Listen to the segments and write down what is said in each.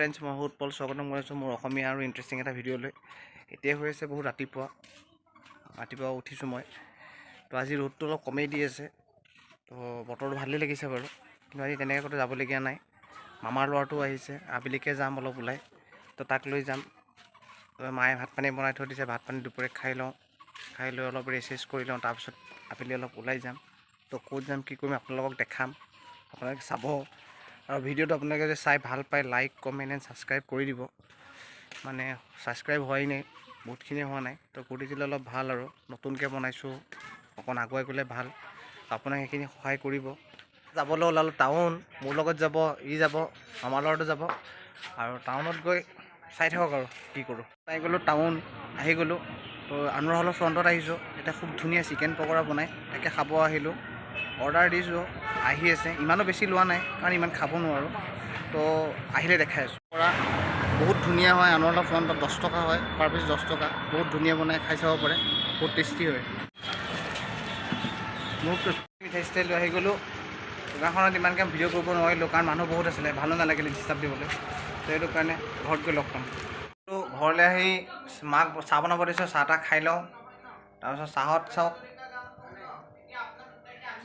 Friends, মই উৎপল স্বাগতম কৰিছোঁ মোৰ অসমীয়া আৰু ইণ্টাৰেষ্টিং এটা ভিডিঅ'লৈ। এতিয়া হৈ আছে বহুত ৰাতিপুৱা উঠিছোঁ মই। তো আজি ৰ'দটো অলপ কমেই দি আছে, তো বতৰটো ভালেই লাগিছে বাৰু। কিন্তু আজি তেনেকৈ ক'তো যাবলগীয়া নাই। মামাৰ ল'ৰাটো আহিছে, আবেলিকৈ যাম অলপ ওলাই, তো তাক লৈ যাম। মায়ে ভাত পানী বনাই থৈ দিছে, ভাত পানী দুপৰীয়া খাই লওঁ, খাই লৈ অলপ ৰেষ্ট কৰি লওঁ, তাৰপিছত আবেলি অলপ ওলাই যাম। তো ক'ত যাম কি কৰিম আপোনালোকক দেখাম, আপোনালোকে চাব। আৰু ভিডিঅ'টো আপোনালোকে যদি চাই ভাল পায় লাইক কমেণ্ট এণ্ড ছাবস্ক্ৰাইব কৰি দিব। মানে ছাবস্ক্ৰাইব হোৱাই নাই, বহুতখিনি হোৱা নাই, তো কৰি দিলে অলপ ভাল। আৰু নতুনকৈ বনাইছোঁ, অকণ আগুৱাই গ'লে ভাল, আপোনাক সেইখিনি সহায় কৰিব। যাবলৈ ওলালোঁ টাউন, মোৰ লগত যাব, যাব, মামাৰ ল'ৰাটো যাব। আৰু টাউনত গৈ চাই থাকক আৰু কি কৰোঁ। পাই গ'লোঁ টাউন, আহি গ'লোঁ। তো আনোৱাৰ হলৰ ফ্ৰণ্টত আহিছোঁ। এতিয়া খুব ধুনীয়া চিকেন পকৰা বনাই, তাকে খাব আহিলোঁ। অৰ্ডাৰ দিছোঁ, আহি আছে। ইমানো বেছি লোৱা নাই কাৰণ ইমান খাব নোৱাৰোঁ, তো আহিলে দেখাই আছোঁ। পৰা বহুত ধুনীয়া হয়, আনোৱাৰ হলৰ ফ্ৰণ্টত 10 টকা হয়, পাৰ পিচ 10 টকা। বহুত ধুনীয়া বনাই, খাই চাব পাৰে, বহুত টেষ্টি হয়। মোৰ মিঠাই চিঠাই লৈ আহি গ'লোঁ। দোকানখনত ইমানকৈ ভিডিঅ' কৰিব নোৱাৰিলোঁ কাৰণ মানুহ বহুত আছিলে, ভালো নালাগিলে ডিষ্টাৰ্ব দিবলৈ। তো সেইটো কাৰণে ঘৰত গৈ লগ পাম। তো ঘৰলৈ আহি মাক চাহ বনাব দিছোঁ, চাহ তাহ খাই লওঁ। তাৰপিছত চাহত চাওক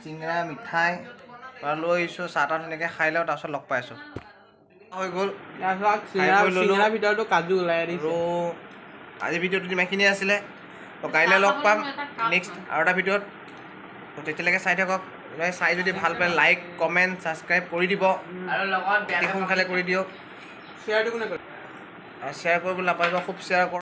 চিঙৰা মিঠাই লৈ আহিছোঁ, চাহ তাহ ধুনীয়াকৈ খাই লওঁ, তাৰপিছত লগ পাই আছোঁ। হৈ গ'ল, চিঙৰাৰ ভিতৰতো কাজু ওলাই দিছোঁ। আৰু আজিৰ ভিডিঅ'টোত ইমানখিনিয়ে আছিলে। তো কাইলৈ লগ পাম নেক্সট আৰু এটা ভিডিঅ'ত। তো তেতিয়ালৈকে চাই থাকক। চাই যদি ভাল পায় লাইক কমেণ্ট ছাবস্ক্ৰাইব কৰি দিব, আৰু লগত অতি সোনকালে কৰি দিয়ক। শ্বেয়াৰটো কোনে কৰিব? শ্বেয়াৰ কৰিবলৈ নাপাহৰিব, খুব শ্বেয়াৰ কৰক।